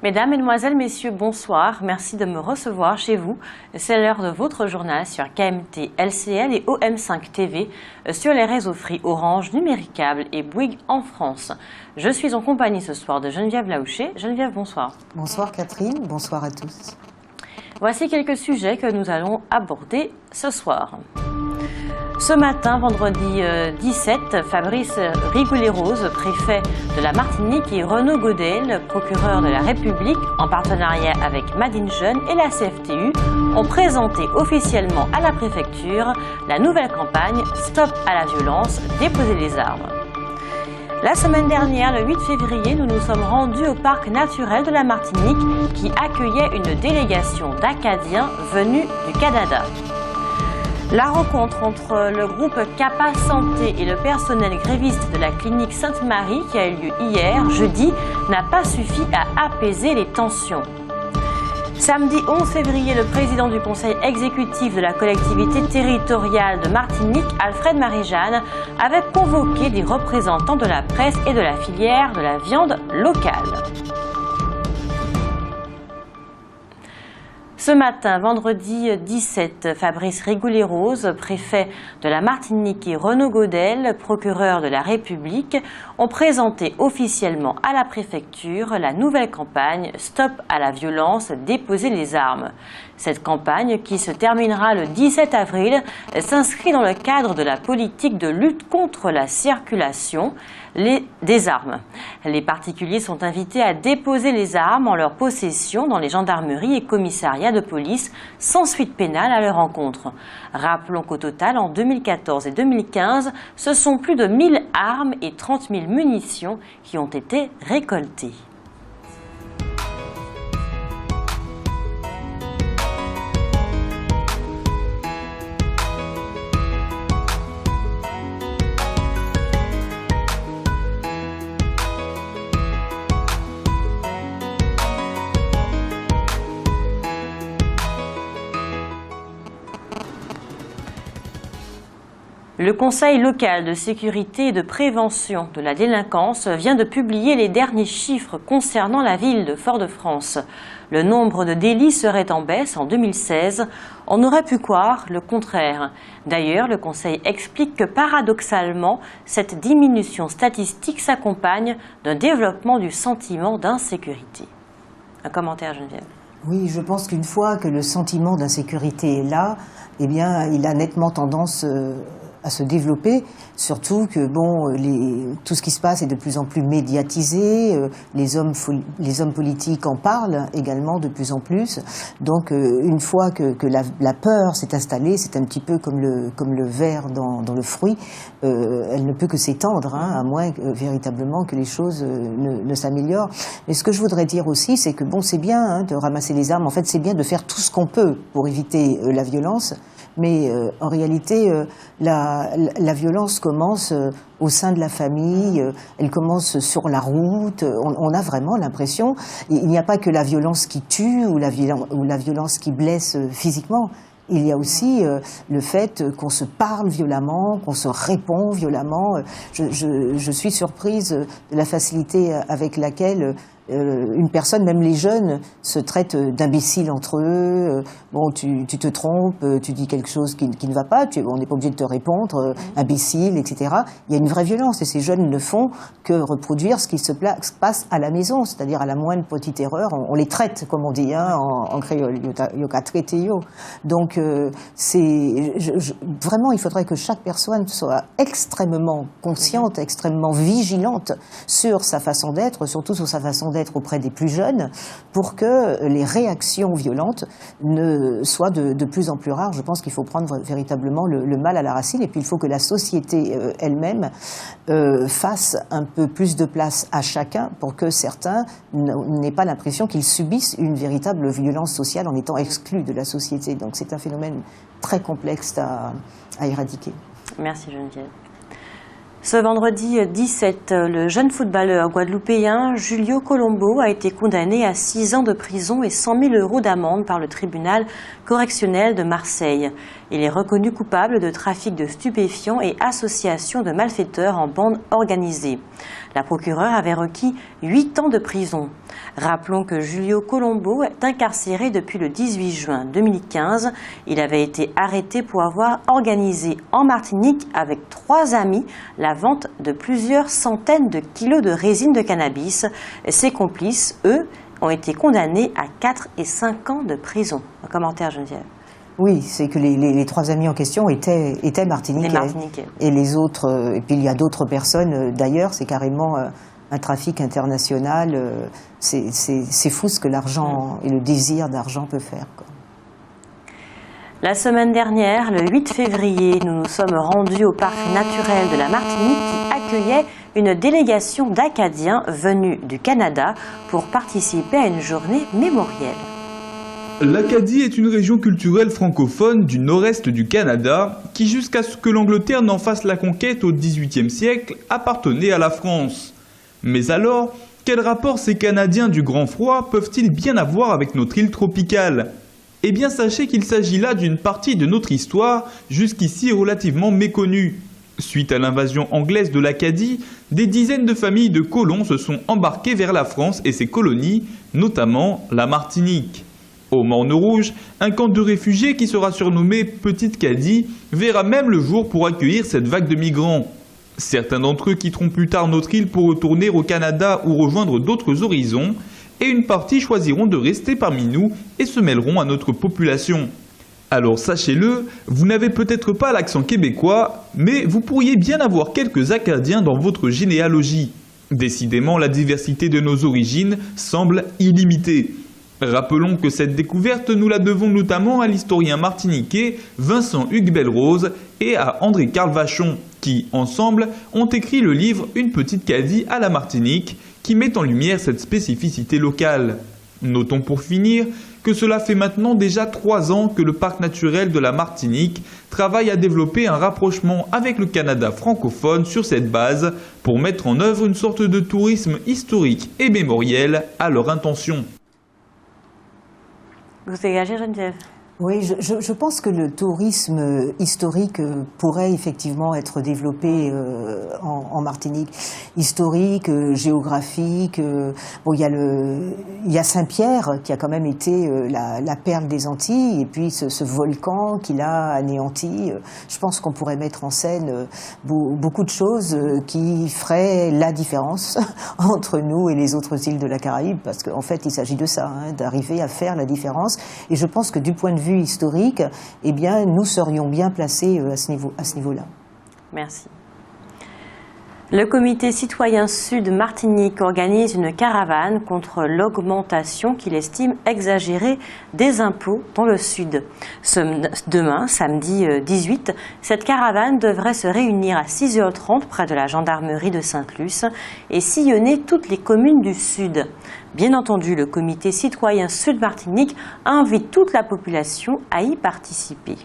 Mesdames, Mesdemoiselles, Messieurs, bonsoir. Merci de me recevoir chez vous. C'est l'heure de votre journal sur KMT, LCL et OM5 TV, sur les réseaux Free, Orange, Numéricable et Bouygues en France. Je suis en compagnie ce soir de Geneviève Laouché. Geneviève, bonsoir. Bonsoir Catherine, bonsoir à tous. Voici quelques sujets que nous allons aborder ce soir. Ce matin, vendredi 17, Fabrice Rigoulet-Rose, préfet de la Martinique, et Renaud Godel, procureur de la République, en partenariat avec Madine Jeune et la CFTU, ont présenté officiellement à la préfecture la nouvelle campagne « Stop à la violence, déposez les armes ». La semaine dernière, le 8 février, nous nous sommes rendus au parc naturel de la Martinique qui accueillait une délégation d'Acadiens venus du Canada. La rencontre entre le groupe Capa Santé et le personnel gréviste de la clinique Sainte-Marie, qui a eu lieu hier, jeudi, n'a pas suffi à apaiser les tensions. Samedi 11 février, le président du conseil exécutif de la collectivité territoriale de Martinique, Alfred Marie-Jeanne, avait convoqué des représentants de la presse et de la filière de la viande locale. Ce matin, vendredi 17, Fabrice Rigoulet-Rose, préfet de la Martinique, et Renaud Godel, procureur de la République, ont présenté officiellement à la préfecture la nouvelle campagne « Stop à la violence, déposez les armes ». Cette campagne, qui se terminera le 17 avril, s'inscrit dans le cadre de la politique de lutte contre la circulation des armes. Les particuliers sont invités à déposer les armes en leur possession dans les gendarmeries et commissariats de police sans suite pénale à leur encontre. Rappelons qu'au total, en 2014 et 2015, ce sont plus de 1000 armes et 30 000 munitions qui ont été récoltées. Le Conseil local de sécurité et de prévention de la délinquance vient de publier les derniers chiffres concernant la ville de Fort-de-France. Le nombre de délits serait en baisse en 2016. On aurait pu croire le contraire. D'ailleurs, le Conseil explique que paradoxalement, cette diminution statistique s'accompagne d'un développement du sentiment d'insécurité. Un commentaire, Geneviève? Oui, je pense qu'une fois que le sentiment d'insécurité est là, eh bien, il a nettement tendance à se développer, surtout que tout ce qui se passe est de plus en plus médiatisé, les hommes politiques en parlent également de plus en plus. Donc une fois que la peur s'est installée, c'est un petit peu comme le ver dans le fruit, elle ne peut que s'étendre, à moins véritablement que les choses ne s'améliorent. Mais ce que je voudrais dire aussi, c'est que c'est bien de ramasser les armes, en fait c'est bien de faire tout ce qu'on peut pour éviter la violence. Mais en réalité, la violence commence au sein de la famille, elle commence sur la route. On a vraiment l'impression, il n'y a pas que la violence qui tue ou la violence qui blesse physiquement. Il y a aussi le fait qu'on se parle violemment, qu'on se répond violemment. Je suis surprise de la facilité avec laquelle une personne, même les jeunes, se traitent d'imbéciles entre eux. Tu te trompes, tu dis quelque chose qui ne va pas, on n'est pas obligé de te répondre, imbécile, etc. Il y a une vraie violence et ces jeunes ne font que reproduire ce qui se passe à la maison, c'est-à-dire à la moindre petite erreur, on les traite, comme on dit en créole, yoka traité yo. Donc vraiment, il faudrait que chaque personne soit extrêmement consciente, extrêmement vigilante sur sa façon d'être, surtout sur sa façon d'être auprès des plus jeunes, pour que les réactions violentes ne soient de plus en plus rares. Je pense qu'il faut prendre véritablement le mal à la racine, et puis il faut que la société elle-même fasse un peu plus de place à chacun pour que certains n'aient pas l'impression qu'ils subissent une véritable violence sociale en étant exclus de la société. Donc c'est un phénomène très complexe à éradiquer. Merci Geneviève. Ce vendredi 17, le jeune footballeur guadeloupéen Julio Colombo a été condamné à 6 ans de prison et 100 000 € d'amende par le tribunal correctionnel de Marseille. Il est reconnu coupable de trafic de stupéfiants et association de malfaiteurs en bande organisée. La procureure avait requis 8 ans de prison. Rappelons que Julio Colombo est incarcéré depuis le 18 juin 2015. Il avait été arrêté pour avoir organisé en Martinique avec 3 amis la vente de plusieurs centaines de kilos de résine de cannabis. Ses complices, eux, ont été condamnés à 4 et 5 ans de prison. Un commentaire, Geneviève. Oui, c'est que les 3 amis en question étaient martiniquais. Les Martiniquais. Et les autres, et puis il y a d'autres personnes d'ailleurs, c'est carrément un trafic international. C'est fou ce que l'argent et le désir d'argent peut faire, quoi. La semaine dernière, le 8 février, nous nous sommes rendus au parc naturel de la Martinique qui accueillait une délégation d'Acadiens venus du Canada pour participer à une journée mémorielle. L'Acadie est une région culturelle francophone du nord-est du Canada qui, jusqu'à ce que l'Angleterre n'en fasse la conquête au XVIIIe siècle, appartenait à la France. Mais alors, quel rapport ces Canadiens du grand froid peuvent-ils bien avoir avec notre île tropicale ? Eh bien, sachez qu'il s'agit là d'une partie de notre histoire jusqu'ici relativement méconnue. Suite à l'invasion anglaise de l'Acadie, des dizaines de familles de colons se sont embarquées vers la France et ses colonies, notamment la Martinique. Au Morne-Rouge, un camp de réfugiés qui sera surnommé Petite Cadie verra même le jour pour accueillir cette vague de migrants. Certains d'entre eux quitteront plus tard notre île pour retourner au Canada ou rejoindre d'autres horizons, et une partie choisiront de rester parmi nous et se mêleront à notre population. Alors sachez-le, vous n'avez peut-être pas l'accent québécois, mais vous pourriez bien avoir quelques Acadiens dans votre généalogie. Décidément, la diversité de nos origines semble illimitée. Rappelons que cette découverte, nous la devons notamment à l'historien martiniquais Vincent Hugues Belrose et à André Carl Vachon, qui, ensemble, ont écrit le livre « Une petite Cadie à la Martinique », qui met en lumière cette spécificité locale. Notons pour finir que cela fait maintenant déjà 3 ans que le parc naturel de la Martinique travaille à développer un rapprochement avec le Canada francophone sur cette base pour mettre en œuvre une sorte de tourisme historique et mémoriel à leur intention. Vous dégagez, Geneviève ? Oui, je pense que le tourisme historique pourrait effectivement être développé en Martinique. Historique, géographique. Bon, il y a Saint-Pierre qui a quand même été la perle des Antilles, et puis ce volcan qui l'a anéanti. Je pense qu'on pourrait mettre en scène beaucoup de choses qui feraient la différence entre nous et les autres îles de la Caraïbe, parce qu'en fait, il s'agit de ça, d'arriver à faire la différence. Et je pense que du point de vue historique, eh bien, nous serions bien placés à ce niveau-là. Merci. Le comité citoyen Sud Martinique organise une caravane contre l'augmentation qu'il estime exagérée des impôts dans le Sud. Demain, samedi 18, cette caravane devrait se réunir à 6h30 près de la gendarmerie de Sainte-Luce et sillonner toutes les communes du Sud. Bien entendu, le comité citoyen Sud Martinique invite toute la population à y participer.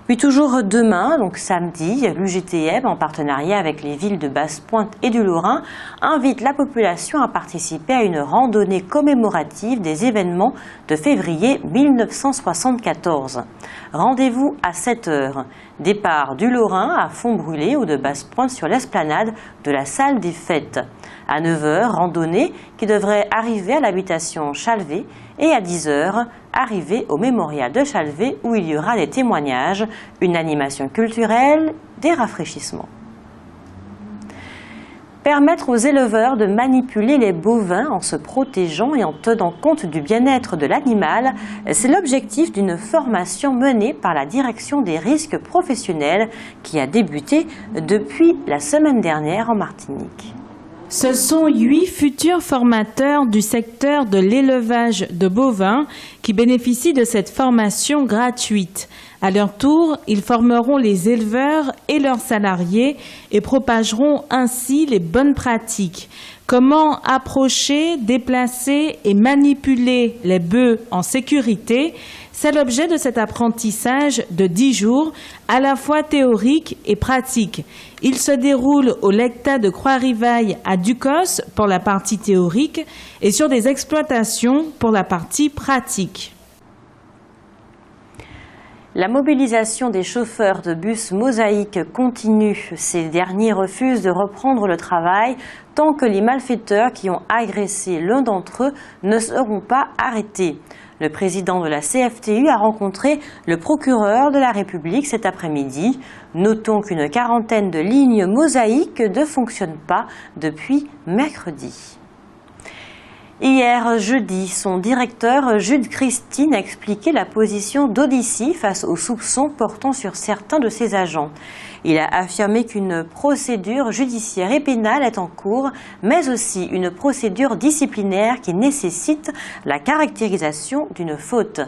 Puis toujours demain, donc samedi, l'UGTM, en partenariat avec les villes de Basse-Pointe et du Lorrain, invite la population à participer à une randonnée commémorative des événements de février 1974. Rendez-vous à 7h. Départ du Lorrain à Font-Brûlé ou de Basse-Pointe sur l'esplanade de la salle des fêtes. À 9h, randonnée qui devrait arriver à l'habitation Chalvet, et à 10h, arriver au mémorial de Chalvet où il y aura des témoignages, une animation culturelle, des rafraîchissements. Permettre aux éleveurs de manipuler les bovins en se protégeant et en tenant compte du bien-être de l'animal, c'est l'objectif d'une formation menée par la Direction des risques professionnels qui a débuté depuis la semaine dernière en Martinique. Ce sont 8 futurs formateurs du secteur de l'élevage de bovins qui bénéficient de cette formation gratuite. À leur tour, ils formeront les éleveurs et leurs salariés et propageront ainsi les bonnes pratiques. Comment approcher, déplacer et manipuler les bœufs en sécurité? C'est l'objet de cet apprentissage de 10 jours, à la fois théorique et pratique. Il se déroule au lecta de Croix-Rivaille à Ducos pour la partie théorique et sur des exploitations pour la partie pratique. La mobilisation des chauffeurs de bus Mosaïque continue. Ces derniers refusent de reprendre le travail tant que les malfaiteurs qui ont agressé l'un d'entre eux ne seront pas arrêtés. Le président de la CFTU a rencontré le procureur de la République cet après-midi. Notons qu'une quarantaine de lignes Mosaïque ne fonctionnent pas depuis mercredi. Hier jeudi, son directeur Jude Christine a expliqué la position d'Odyssey face aux soupçons portant sur certains de ses agents. Il a affirmé qu'une procédure judiciaire et pénale est en cours, mais aussi une procédure disciplinaire qui nécessite la caractérisation d'une faute.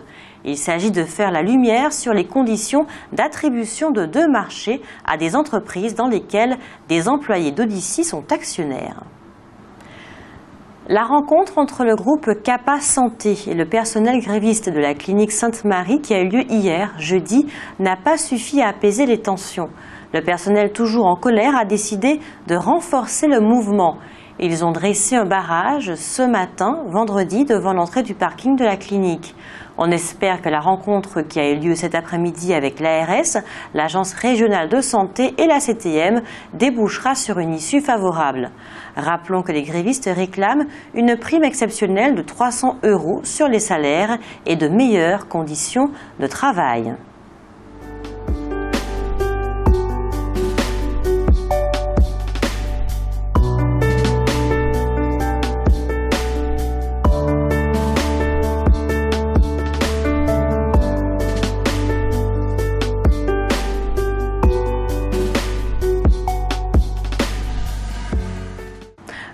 Il s'agit de faire la lumière sur les conditions d'attribution de 2 marchés à des entreprises dans lesquelles des employés d'Odyssey sont actionnaires. La rencontre entre le groupe Kappa Santé et le personnel gréviste de la clinique Sainte-Marie qui a eu lieu hier, jeudi, n'a pas suffi à apaiser les tensions. Le personnel, toujours en colère, a décidé de renforcer le mouvement. Ils ont dressé un barrage ce matin, vendredi, devant l'entrée du parking de la clinique. On espère que la rencontre qui a eu lieu cet après-midi avec l'ARS, l'Agence régionale de santé et la CTM débouchera sur une issue favorable. Rappelons que les grévistes réclament une prime exceptionnelle de 300 € sur les salaires et de meilleures conditions de travail.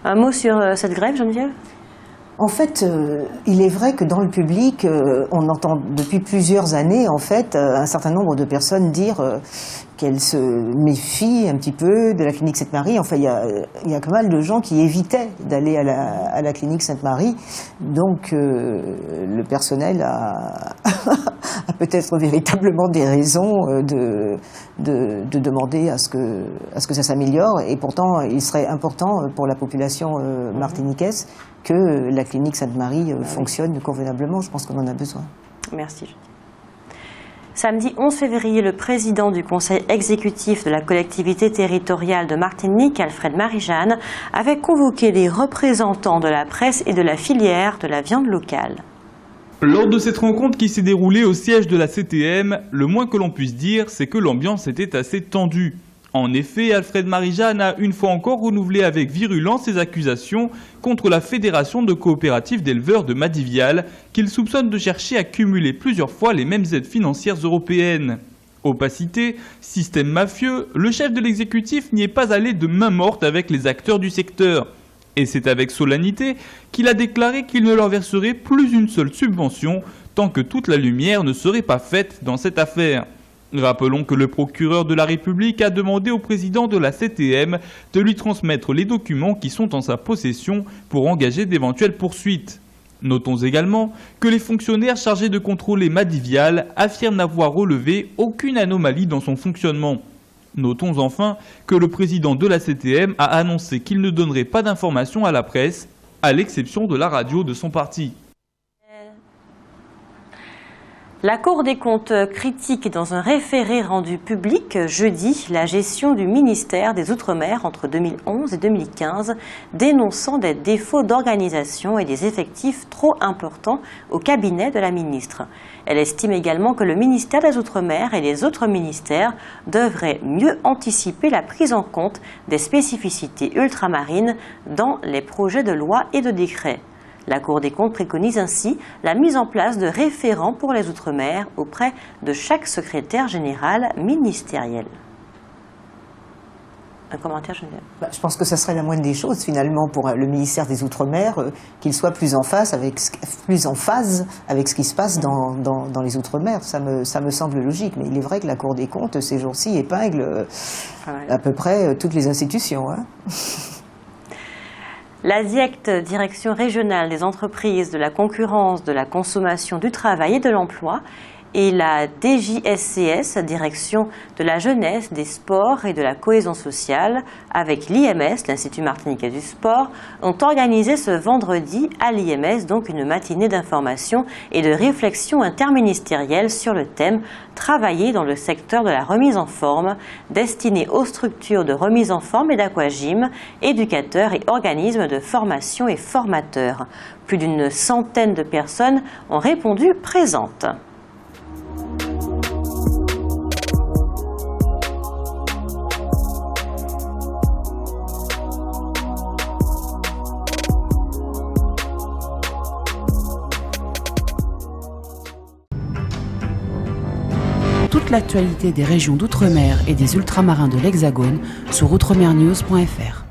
Un mot sur cette grève, Geneviève ? En fait, il est vrai que dans le public, on entend depuis plusieurs années, en fait, un certain nombre de personnes dire qu'elles se méfient un petit peu de la clinique Sainte-Marie. Enfin, il y a pas mal de gens qui évitaient d'aller à la clinique Sainte-Marie. Donc, le personnel a peut-être véritablement des raisons de demander à ce que ça s'améliore. Et pourtant, il serait important pour la population martiniquaise que la clinique Sainte-Marie fonctionne convenablement. Je pense qu'on en a besoin. Merci. Samedi 11 février, le président du conseil exécutif de la collectivité territoriale de Martinique, Alfred Marie-Jeanne, avait convoqué les représentants de la presse et de la filière de la viande locale. Lors de cette rencontre qui s'est déroulée au siège de la CTM, le moins que l'on puisse dire, c'est que l'ambiance était assez tendue. En effet, Alfred Marie-Jeanne a une fois encore renouvelé avec virulence ses accusations contre la Fédération de coopératives d'éleveurs de Madivial, qu'il soupçonne de chercher à cumuler plusieurs fois les mêmes aides financières européennes. Opacité, système mafieux, le chef de l'exécutif n'y est pas allé de main morte avec les acteurs du secteur. Et c'est avec solennité qu'il a déclaré qu'il ne leur verserait plus une seule subvention tant que toute la lumière ne serait pas faite dans cette affaire. Rappelons que le procureur de la République a demandé au président de la CTM de lui transmettre les documents qui sont en sa possession pour engager d'éventuelles poursuites. Notons également que les fonctionnaires chargés de contrôler Madivial affirment n'avoir relevé aucune anomalie dans son fonctionnement. Notons enfin que le président de la CTM a annoncé qu'il ne donnerait pas d'informations à la presse, à l'exception de la radio de son parti. La Cour des comptes critique dans un référé rendu public jeudi la gestion du ministère des Outre-mer entre 2011 et 2015, dénonçant des défauts d'organisation et des effectifs trop importants au cabinet de la ministre. Elle estime également que le ministère des Outre-mer et les autres ministères devraient mieux anticiper la prise en compte des spécificités ultramarines dans les projets de loi et de décrets. La Cour des comptes préconise ainsi la mise en place de référents pour les Outre-mer auprès de chaque secrétaire général ministériel. Un commentaire, Geneviève ? Je pense que ça serait la moindre des choses, finalement, pour le ministère des Outre-mer, qu'il soit plus en phase avec ce qui se passe dans les Outre-mer. Ça me semble logique. Mais il est vrai que la Cour des comptes, ces jours-ci, épingle à peu près toutes les institutions. Hein. La DIECT, Direction régionale des entreprises, de la concurrence, de la consommation, du travail et de l'emploi, et la DJSCS, Direction de la Jeunesse, des Sports et de la Cohésion Sociale, avec l'IMS, l'Institut Martiniquais du Sport, ont organisé ce vendredi à l'IMS donc une matinée d'information et de réflexion interministérielle sur le thème « Travailler dans le secteur de la remise en forme » destinée aux structures de remise en forme et d'aquagym, éducateurs et organismes de formation et formateurs. Plus d'une centaine de personnes ont répondu présentes. Toute l'actualité des régions d'outre-mer et des ultramarins de l'Hexagone sur outremernews.fr.